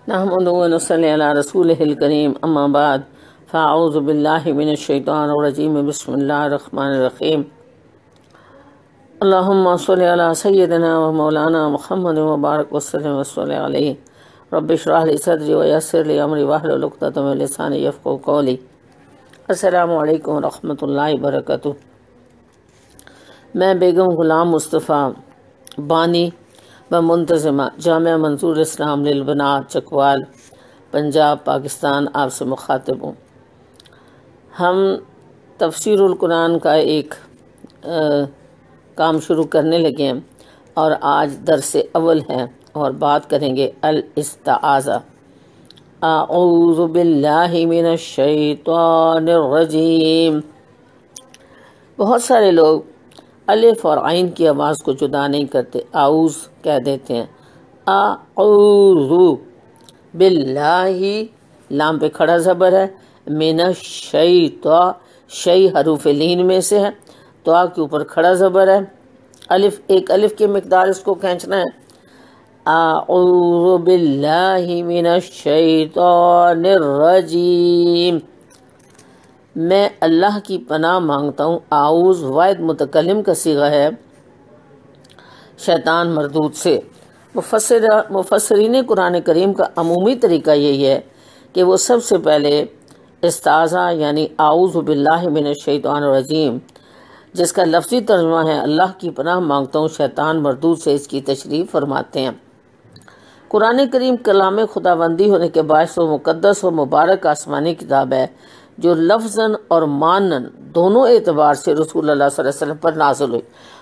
نحمده ونصلي على رسوله الكريم اما بعد فاعوذ بالله من الشيطان الرجيم بسم الله الرحمن الرحيم اللهم صل على سيدنا ومولانا محمد وبارك وسلم وصل عليه رب اشرح لي صدري ويسر لي امري واحلل عقدة من لساني يفقهوا قولي السلام علیکم ورحمۃ اللہ وبرکاتہ۔ میں بیگم غلام مصطفیٰ بانی و منتظمہ جامعہ منظور اسلام للبنات چکوال پنجاب پاکستان آپ سے مخاطب ہوں۔ ہم تفسیر القرآن کا ایک کام شروع کرنے لگے ہیں اور آج درس اول ہے اور بات کریں گے الاستعاذہ۔ اعوذ باللہ من الشیطان الرجیم۔ بہت سارے لوگ الف اور عین کی آواز کو جدا نہیں کرتے، اعوذ کہہ دیتے ہیں۔ اعوذ باللہ، لام پہ کھڑا زبر ہے، من الشیطان، شی حروف لین میں سے ہے، تو آ کے اوپر کھڑا زبر ہے، الف ایک الف کی مقدار اس کو کھینچنا ہے۔ اعوذ باللہ من الشیطان الرجیم، میں اللہ کی پناہ مانگتا ہوں۔ اعوذ واحد متکلم کا صیغہ ہے شیطان مردود سے۔ مفسرین قرآن کریم کا عمومی طریقہ یہی ہے کہ وہ سب سے پہلے استعاذہ یعنی اعوذ باللہ من الشیطان الرجیم، جس کا لفظی ترجمہ ہے اللہ کی پناہ مانگتا ہوں شیطان مردود سے، اس کی تشریح فرماتے ہیں۔ قرآن کریم کلام خداوندی ہونے کے باعث و مقدس و مبارک آسمانی کتاب ہے جو لفظاً اور مانن دونوں اعتبار سے رسول اللہ صلی اللہ علیہ وسلم پر نازل ہوئی،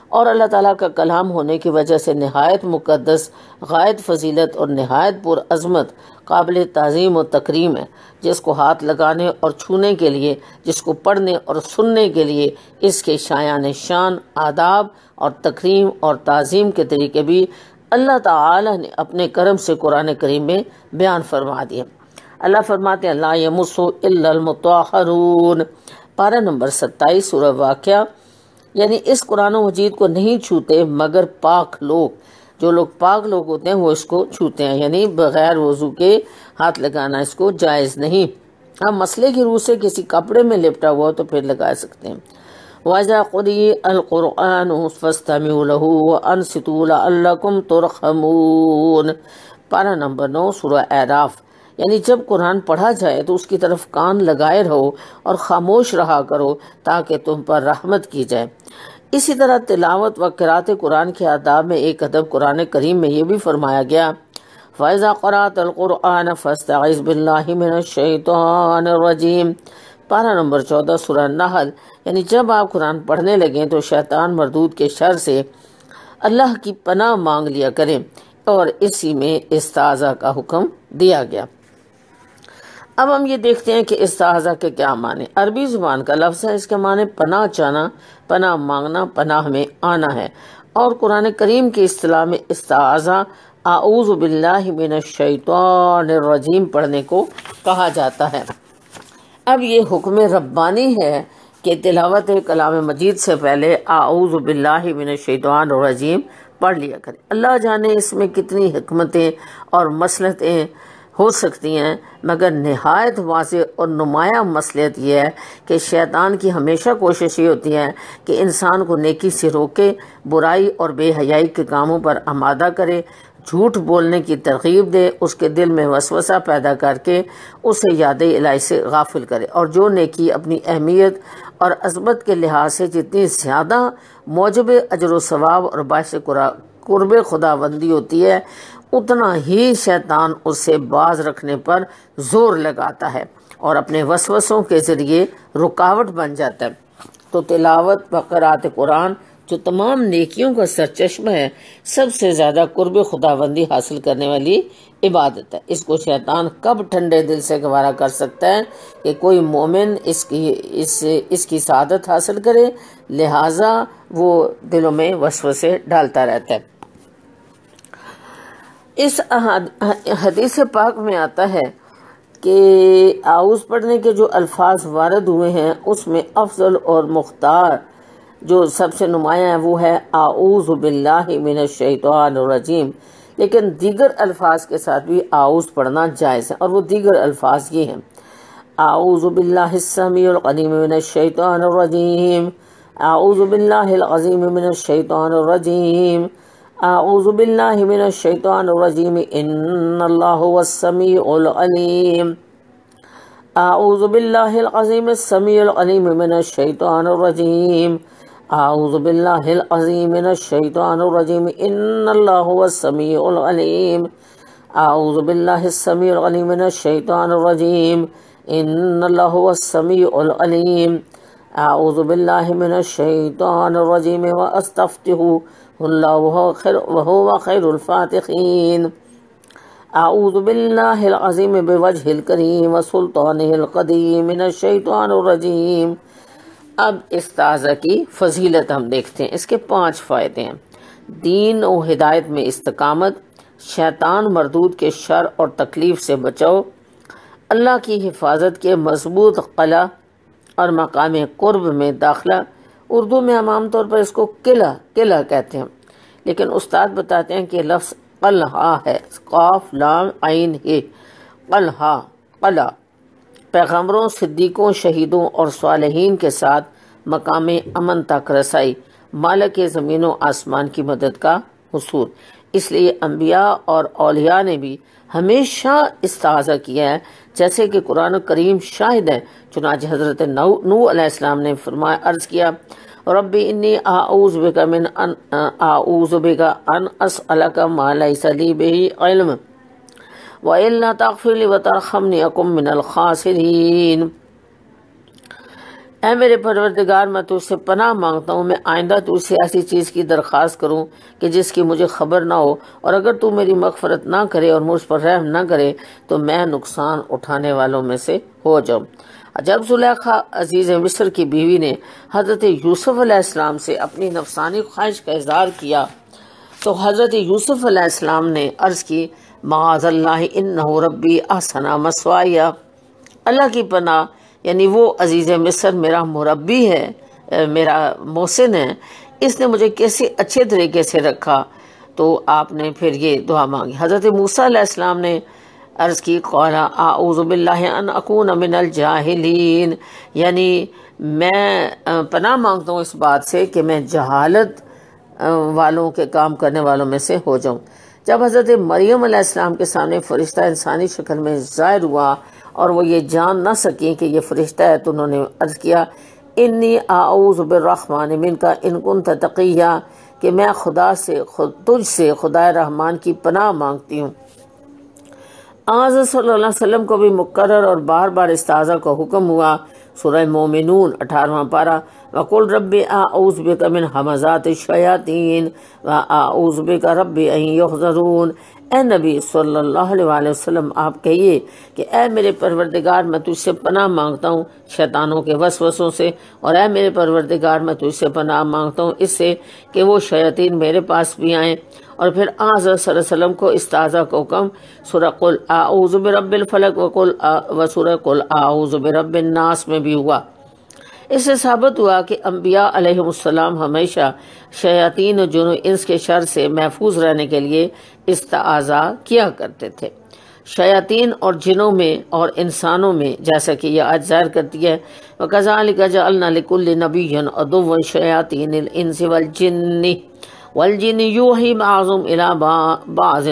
اور اللہ تعالیٰ کا کلام ہونے کی وجہ سے نہایت مقدس، غایت فضیلت اور نہایت پر عظمت، قابل تعظیم و تکریم ہے، جس کو ہاتھ لگانے اور چھونے کے لیے، جس کو پڑھنے اور سننے کے لیے اس کے شایان شان، آداب اور تکریم اور تعظیم کے طریقے بھی اللہ تعالی نے اپنے کرم سے قرآن کریم میں بیان فرما دیے۔ اللہ فرماتے ہیں لا یمسہ الا المطہرون، پارہ نمبر 27 سورہ واقعہ، یعنی اس قرآن مجید کو نہیں چھوتے مگر پاک لوگ، جو لوگ پاک لوگ ہوتے ہیں وہ اس کو چھوتے ہیں، یعنی بغیر وضو کے ہاتھ لگانا اس کو جائز نہیں۔ ہم مسئلے کی روح سے کسی کپڑے میں لپٹا ہوا تو پھر لگا سکتے ہیں۔ وَإِذَا قُرِئَ الْقُرْآنُ فَاسْتَمِعُوا لَهُ وَأَنصِتُوا لَعَلَّكُمْ تُرْحَمُونَ، پارہ نمبر 9 سورہ اعراف، یعنی جب قرآن پڑھا جائے تو اس کی طرف کان لگائے رہو اور خاموش رہا کرو تاکہ تم پر رحمت کی جائے۔ اسی طرح تلاوت و قرات قرآن کے آداب میں ایک ادب قرآن کریم میں یہ بھی فرمایا گیا فَإِذَا قَرَأْتَ الْقُرْآنَ فَاسْتَعِذْ بِاللَّهِ مِنَ الشَّيْطَانِ الرَّجِيمِ، پارہ نمبر 14 سورہ نحل، یعنی جب آپ قرآن پڑھنے لگیں تو شیطان مردود کے شر سے اللہ کی پناہ مانگ لیا کریں، اور اسی میں استعاذہ کا حکم دیا گیا۔ اب ہم یہ دیکھتے ہیں کہ استعاذہ کے کیا معنی۔ عربی زبان کا لفظ ہے، اس کے معنی پناہ چاہنا، پناہ مانگنا، پناہ میں آنا ہے، اور قرآن کریم کی اصطلاح میں استعاذہ اعوذ باللہ من الشیطان الرجیم پڑھنے کو کہا جاتا ہے۔ اب یہ حکم ربانی ہے کہ تلاوت کلام مجید سے پہلے اعوذ باللہ من الشیطان الرجیم پڑھ لیا کرے۔ اللہ جانے اس میں کتنی حکمتیں اور مصلحتیں ہو سکتی ہیں، مگر نہایت واضح اور نمایاں مصلحت یہ ہے کہ شیطان کی ہمیشہ کوشش یہ ہوتی ہے کہ انسان کو نیکی سے روکے، برائی اور بے حیائی کے کاموں پر آمادہ کرے، جھوٹ بولنے کی ترغیب دے، اس کے دل میں وسوسہ پیدا کر کے اسے یاد الہی سے غافل کرے، اور جو نیکی اپنی اہمیت اور عظمت کے لحاظ سے جتنی زیادہ موجب اجر و ثواب اور باعث قرب خداوندی ہوتی ہے، اتنا ہی شیطان اس سے باز رکھنے پر زور لگاتا ہے اور اپنے وسوسوں کے ذریعے رکاوٹ بن جاتا ہے۔ تو تلاوت و قرات قرآن جو تمام نیکیوں کا سرچشمہ ہے، سب سے زیادہ قرب خداوندی حاصل کرنے والی عبادت ہے۔ اس کو شیطان کب ٹھنڈے دل سے گوارا کر سکتا ہے کہ کوئی مومن اس کی سعادت حاصل کرے، لہٰذا وہ دلوں میں وسوسے ڈالتا رہتا ہے۔ اس حدیث پاک میں آتا ہے کہ اعوذ پڑھنے کے جو الفاظ وارد ہوئے ہیں اس میں افضل اور مختار جو سب سے نمایاں ہے وہ ہے اعوذ باللہ من الشیطان الرجیم، لیکن دیگر الفاظ کے ساتھ بھی اعوذ پڑھنا جائز ہے، اور وہ دیگر الفاظ یہ ہیں: اعوذ باللہ السمیع العلیم من الشیطان الرجیم، اعوذ باللہ العظیم من الشیطان الرجیم، اعوذ باللہ من الشیطان الرجیم ان اللہ هو السمیع العلیم، اعوذ باللہ العظیم السمیع العلیم من الشیطان الرجیم، اعوذ باللہ العظیم من الشیطان الرجیم ان اللہ هو السمیع العلیم، اعوذ باللہ السمیع العلیم من الشیطان الرجیم ان اللہ هو السمیع العلیم، اعوذ باللہ من الشیطان الرجیم واستفتح اللہ وهو خیر الفاتحین، اعوذ باللہ العظیم بوجہ الکریم وسلطانہ القدیم من الشیطان الرجیم۔ اب استعاذہ کی فضیلت ہم دیکھتے ہیں، اس کے 5 فائدے ہیں: دین و ہدایت میں استقامت، شیطان مردود کے شر اور تکلیف سے بچاؤ، اللہ کی حفاظت کے مضبوط قلعہ اور مقام قرب میں داخلہ۔ اردو میں ہم عام طور پر اس کو قلعہ کہتے ہیں، لیکن استاد بتاتے ہیں کہ لفظ قلعہ ہے، قاف لام عین ہے، قلعہ۔ پیغمبروں، صدیقوں، شہیدوں اور صالحین کے ساتھ مقام امن تک رسائی، مالک زمین و آسمان کی مدد کا حصول۔ اس لیے انبیاء اور اولیاء نے بھی ہمیشہ استعاذہ کیا ہے، جیسے کہ قرآن کریم شاہد ہے۔ چنانچہ حضرت نوح علیہ السلام نے فرمایا، عرض کیا، رب انی اعوذ بک ان اسألک ما لیس لی بہ علم وَإِلَّا تَغْفِرْ لِي وَتَرْحَمْنِي أَكُن مِّنَ الْخَاسِرِينَ۔ اے میرے پروردگار، میں تجھ سے پناہ مانگتا ہوں، میں آئندہ تجھ سے ایسی چیز کی درخواست کروں کہ جس کی مجھے خبر نہ ہو، اور اگر تو میری مغفرت نہ کرے اور مجھ پر رحم نہ کرے تو میں نقصان اٹھانے والوں میں سے ہو جاؤں۔ جب زلیخا عزیز مصر کی بیوی نے حضرت یوسف علیہ السلام سے اپنی نفسانی خواہش کا اظہار کیا تو حضرت یوسف علیہ السلام نے عرض کی، معاذ اللہ انہ ربی احسن مثوائی، اللہ کی پناہ، یعنی وہ عزیز مصر میرا مربی ہے، میرا محسن ہے، اس نے مجھے کیسے اچھے طریقے سے رکھا۔ تو آپ نے پھر یہ دعا مانگی۔ حضرت موسیٰ علیہ السلام نے عرض کی، قال اعوذ باللہ ان اکون من الجاہلین، یعنی میں پناہ مانگتا ہوں اس بات سے کہ میں جہالت والوں کے کام کرنے والوں میں سے ہو جاؤں۔ جب حضرت مریم علیہ السلام کے سامنے فرشتہ انسانی شکل میں ظاہر ہوا اور وہ یہ جان نہ سکیں کہ یہ فرشتہ ہے، تو انہوں نے عرض کیا، انی اعوذ بالرحمن منک ان کنت تقیہ، کہ میں تجھ سے خدا رحمان کی پناہ مانگتی ہوں۔ آج صلی اللہ علیہ وسلم کو بھی مقرر اور بار بار استعاذہ کا حکم ہوا۔ سورہ مومنون 18واں پارہ، وَقُلْ رَبِّ أَعُوذُ بِكَ مِنْ ہَمَزَاتِ الشَّيَاطِينِ وَأَعُوذُ بِكَ رَبِّ أَنْ يَحْضُرُونِ۔ اے نبی صلی اللہ علیہ وسلم، آپ کہیے کہ اے میرے پروردگار، میں تجھ سے پناہ مانگتا ہوں شیطانوں کے وسوسوں سے، اور اے میرے پروردگار، میں تجھ سے پناہ مانگتا ہوں اس سے کہ وہ شیاطین میرے پاس بھی آئیں۔ اور پھر آج صلی اللہ علیہ وسلم کو استعاذہ کا حکم سورہ قل اعوذ برب الفلق و سورہ قل اعوذ برب الناس میں بھی ہوا۔ اس سے ثابت ہوا کہ انبیاء علیہ السلام ہمیشہ شیاطین و جن و انس کے شر سے محفوظ رہنے کے لیے استعاذہ کیا کرتے تھے۔ شیاطین اور جنوں میں اور انسانوں میں، جیسا کہ یہ آج ظاہر کرتی ہے، وَكَذَلِكَ جَعَلْنَا لِكُلِّ نَبِيٍّ عَدُوًّا شَيَاطِينَ الْإِنسِ وَالْجِنِّ يُوحِي بَعْضُهُمْ إِلَىٰ بَعْضٍ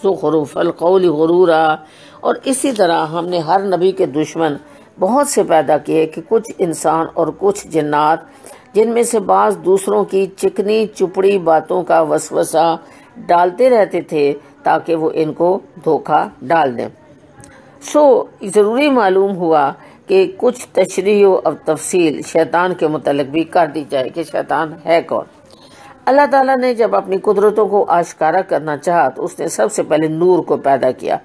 زُخْرُفَ الْقَوْلِ غُرُورًا۔ اور اسی طرح ہم نے ہر نبی کے دشمن بہت سے پیدا کیے کہ کچھ انسان اور کچھ جنات، جن میں سے بعض دوسروں کی چکنی چپڑی باتوں کا وسوسہ ڈالتے رہتے تھے تاکہ وہ ان کو دھوکہ ڈال دیں۔ ضروری معلوم ہوا کہ کچھ تشریح و تفصیل شیطان کے متعلق بھی کر دی جائے کہ شیطان ہے کون۔ اللہ تعالیٰ نے جب اپنی قدرتوں کو آشکارا کرنا چاہا تو اس نے سب سے پہلے نور کو پیدا کیا۔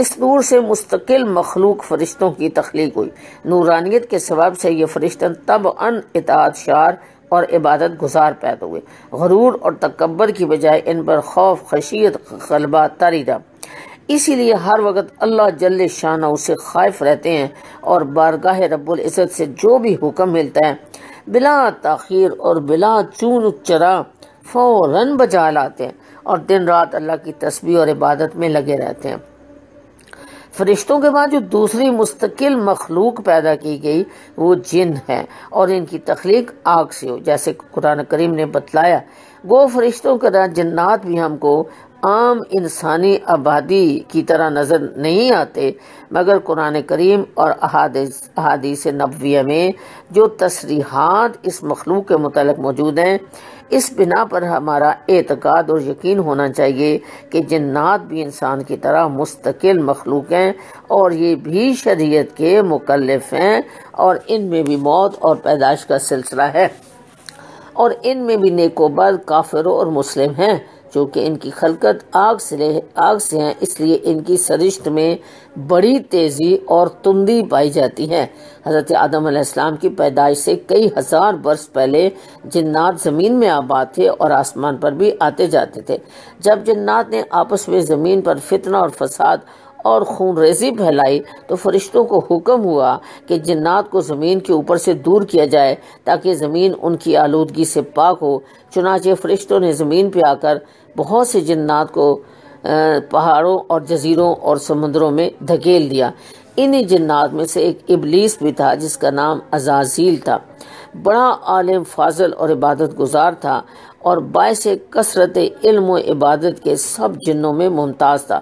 اس نور سے مستقل مخلوق فرشتوں کی تخلیق ہوئی۔ نورانیت کے سبب سے یہ فرشتہ طبعاً اطاعت شار اور عبادت گزار پیدا ہوئے۔ غرور اور تکبر کی بجائے ان پر خوف، خشیت، غلبہ طاری رہا۔ اسی لیے ہر وقت اللہ جل شانہ سے خائف رہتے ہیں اور بارگاہ رب العزت سے جو بھی حکم ملتا ہے بلا تاخیر اور بلا چون چرا فوراً بجا لاتے ہیں اور دن رات اللہ کی تسبیح اور عبادت میں لگے رہتے ہیں۔ فرشتوں کے بعد جو دوسری مستقل مخلوق پیدا کی گئی وہ جن ہے، اور ان کی تخلیق آگ سے ہو، جیسے قرآن کریم نے بتلایا۔ گو فرشتوں کی طرح جنات بھی ہم کو عام انسانی آبادی کی طرح نظر نہیں آتے، مگر قرآن کریم اور احادیث نبویہ میں جو تصریحات اس مخلوق کے متعلق موجود ہیں، اس بنا پر ہمارا اعتقاد اور یقین ہونا چاہیے کہ جنات بھی انسان کی طرح مستقل مخلوق ہیں، اور یہ بھی شریعت کے مکلف ہیں، اور ان میں بھی موت اور پیدائش کا سلسلہ ہے، اور ان میں بھی نیک و بد، کافر اور مسلم ہیں، چونکہ ان کی خلقت آگ سے ہیں، اس لیے ان کی سرشت میں بڑی تیزی اور تندی پائی جاتی ہے۔ حضرت آدم علیہ السلام کی پیدائش سے کئی ہزار برس پہلے جنات زمین میں آباد تھے اور آسمان پر بھی آتے جاتے تھے۔ جب جنات نے آپس میں زمین پر فتنہ اور فساد اور خون ریزی پھیلائی تو فرشتوں کو حکم ہوا کہ جنات کو زمین کے اوپر سے دور کیا جائے تاکہ زمین ان کی آلودگی سے پاک ہو۔ چنانچہ فرشتوں نے زمین پہ آ کر بہت سے جنات کو پہاڑوں اور جزیروں اور سمندروں میں دھکیل دیا۔ انہی جنات میں سے ایک ابلیس بھی تھا جس کا نام عزازیل تھا۔ بڑا عالم، فاضل اور عبادت گزار تھا، اور باعث کثرت علم و عبادت کے سب جنوں میں ممتاز تھا،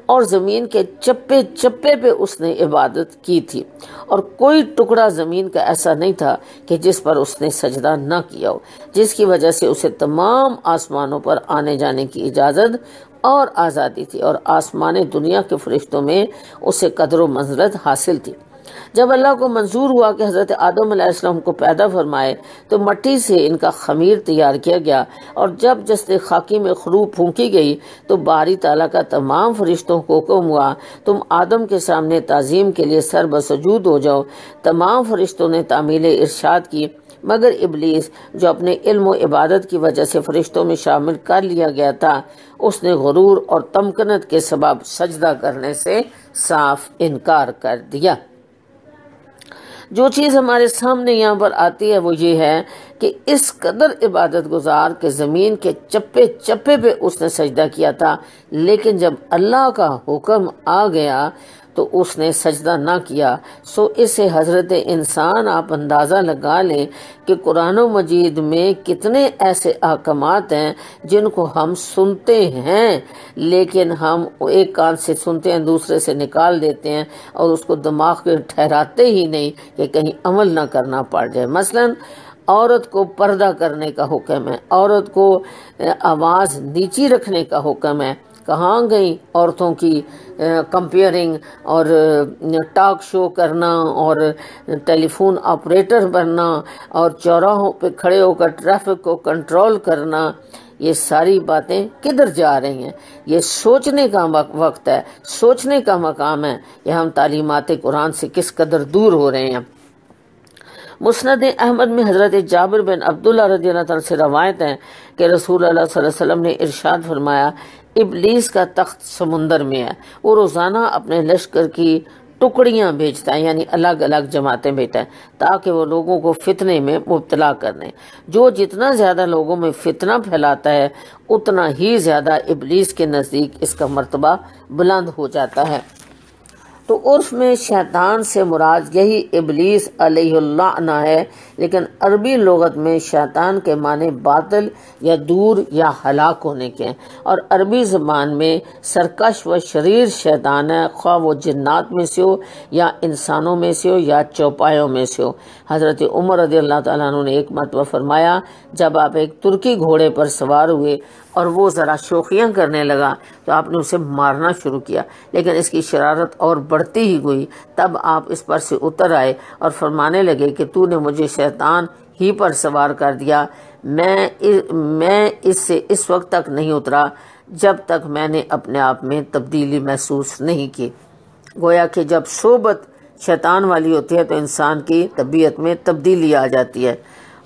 اور زمین کے چپے چپے پہ اس نے عبادت کی تھی، اور کوئی ٹکڑا زمین کا ایسا نہیں تھا کہ جس پر اس نے سجدہ نہ کیا ہو، جس کی وجہ سے اسے تمام آسمانوں پر آنے جانے کی اجازت اور آزادی تھی، اور آسمان دنیا کے فرشتوں میں اسے قدر و منزلت حاصل تھی۔ جب اللہ کو منظور ہوا کہ حضرت آدم علیہ السلام کو پیدا فرمائے تو مٹی سے ان کا خمیر تیار کیا گیا، اور جب جسد خاکی میں خرو پھونکی گئی تو باری تعالیٰ کا تمام فرشتوں کو حکم ہوا تم آدم کے سامنے تعظیم کے لیے سر بسجود ہو جاؤ۔ تمام فرشتوں نے تعمیل ارشاد کی، مگر ابلیس جو اپنے علم و عبادت کی وجہ سے فرشتوں میں شامل کر لیا گیا تھا، اس نے غرور اور تمکنت کے سبب سجدہ کرنے سے صاف انکار کر دیا۔ جو چیز ہمارے سامنے یہاں پر آتی ہے وہ یہ ہے کہ اس قدر عبادت گزار کہ زمین کے چپے چپے پہ اس نے سجدہ کیا تھا، لیکن جب اللہ کا حکم آ گیا تو اس نے سجدہ نہ کیا۔ سو اسے حضرت انسان آپ اندازہ لگا لیں کہ قرآن مجید میں کتنے ایسے احکامات ہیں جن کو ہم سنتے ہیں، لیکن ہم ایک کان سے سنتے ہیں دوسرے سے نکال دیتے ہیں، اور اس کو دماغ میں ٹھہراتے ہی نہیں کہ کہیں عمل نہ کرنا پڑ جائے۔ مثلاً عورت کو پردہ کرنے کا حکم ہے، عورت کو آواز نیچی رکھنے کا حکم ہے۔ کہاں گئی عورتوں کی کمپیئرنگ اور ٹاک شو کرنا اور ٹیلی فون آپریٹر بننا اور چوراہوں پہ کھڑے ہو کر ٹریفک کو کنٹرول کرنا؟ یہ ساری باتیں کدھر جا رہی ہیں؟ یہ سوچنے کا وقت ہے، سوچنے کا مقام ہے کہ ہم تعلیمات قرآن سے کس قدر دور ہو رہے ہیں۔ مسند احمد میں حضرت جابر بن عبداللہ رضی اللہ عنہ سے روایت ہے کہ رسول اللہ صلی اللہ علیہ وسلم نے ارشاد فرمایا، ابلیس کا تخت سمندر میں ہے، وہ روزانہ اپنے لشکر کی ٹکڑیاں بھیجتا ہے، یعنی الگ الگ جماعتیں بھیجتا ہے تاکہ وہ لوگوں کو فتنے میں مبتلا کرنے۔ جو جتنا زیادہ لوگوں میں فتنہ پھیلاتا ہے اتنا ہی زیادہ ابلیس کے نزدیک اس کا مرتبہ بلند ہو جاتا ہے۔ تو عرف میں شیطان سے مراد یہی ابلیس علیہ اللعنہ ہے، لیکن عربی لغت میں شیطان کے معنی باطل یا دور یا ہلاک ہونے کے ہیں، اور عربی زبان میں سرکش و شریر شیطان ہے، خواہ وہ جنات میں سے ہو یا انسانوں میں سے ہو یا چوپایوں میں سے ہو۔ حضرت عمر رضی اللہ تعالیٰ عنہ نے ایک مرتبہ فرمایا، جب آپ ایک ترکی گھوڑے پر سوار ہوئے اور وہ ذرا شوخیاں کرنے لگا تو آپ نے اسے مارنا شروع کیا، لیکن اس کی شرارت اور بڑھتی ہی گئی۔ تب آپ اس پر سے اتر آئے اور فرمانے لگے کہ تو نے مجھے شیطان ہی پر سوار کر دیا، میں اس سے اس وقت تک نہیں اترا جب تک میں نے اپنے آپ میں تبدیلی محسوس نہیں کی۔ گویا کہ جب صحبت شیطان والی ہوتی ہے تو انسان کی طبیعت میں تبدیلی آ جاتی ہے۔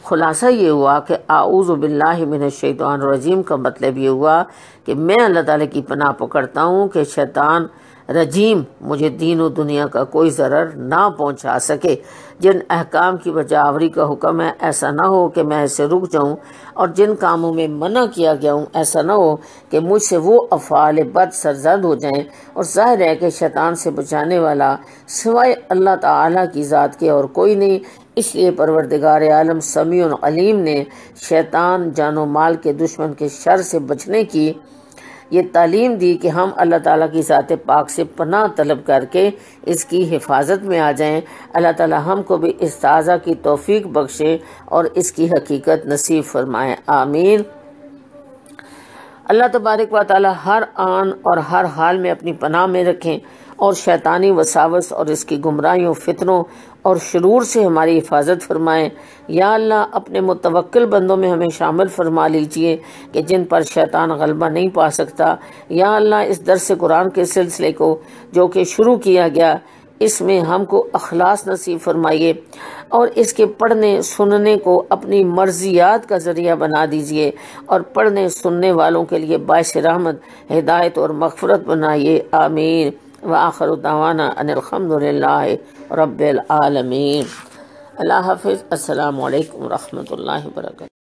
خلاصہ یہ ہوا کہ اعوذ باللہ من الشیطان الرجیم کا مطلب یہ ہوا کہ میں اللہ تعالیٰ کی پناہ پکڑتا ہوں کہ شیطان رجیم مجھے دین و دنیا کا کوئی ضرر نہ پہنچا سکے۔ جن احکام کی بجا آوری کا حکم ہے ایسا نہ ہو کہ میں اسے رک جاؤں، اور جن کاموں میں منع کیا گیا ہوں ایسا نہ ہو کہ مجھ سے وہ افعال بد سرزد ہو جائیں۔ اور ظاہر ہے کہ شیطان سے بچانے والا سوائے اللہ تعالیٰ کی ذات کے اور کوئی نہیں، اس لیے پروردگار عالم سمیع علیم نے شیطان جان و مال کے دشمن کے شر سے بچنے کی یہ تعلیم دی کہ ہم اللہ تعالیٰ کی ذات پاک سے پناہ طلب کر کے اس کی حفاظت میں آ جائیں۔ اللہ تعالیٰ ہم کو بھی استعاذہ کی توفیق بخشے اور اس کی حقیقت نصیب فرمائے، آمین۔ اللہ تبارک و تعالیٰ ہر آن اور ہر حال میں اپنی پناہ میں رکھیں اور شیطانی وساوس اور اس کی گمراہیوں، فتنوں اور شرور سے ہماری حفاظت فرمائیں۔ یا اللہ اپنے متوکل بندوں میں ہمیں شامل فرما لیجئے کہ جن پر شیطان غلبہ نہیں پا سکتا۔ یا اللہ اس درس قرآن کے سلسلے کو جو کہ شروع کیا گیا، اس میں ہم کو اخلاص نصیب فرمائیے اور اس کے پڑھنے سننے کو اپنی مرضیات کا ذریعہ بنا دیجئے، اور پڑھنے سننے والوں کے لیے باعث رحمت، ہدایت اور مغفرت بنائیے، آمین۔ وآخر دعوانا ان الحمدللہ رب العالمین۔ اللہ حافظ۔ السلام علیکم ورحمۃ اللہ وبرکاتہ۔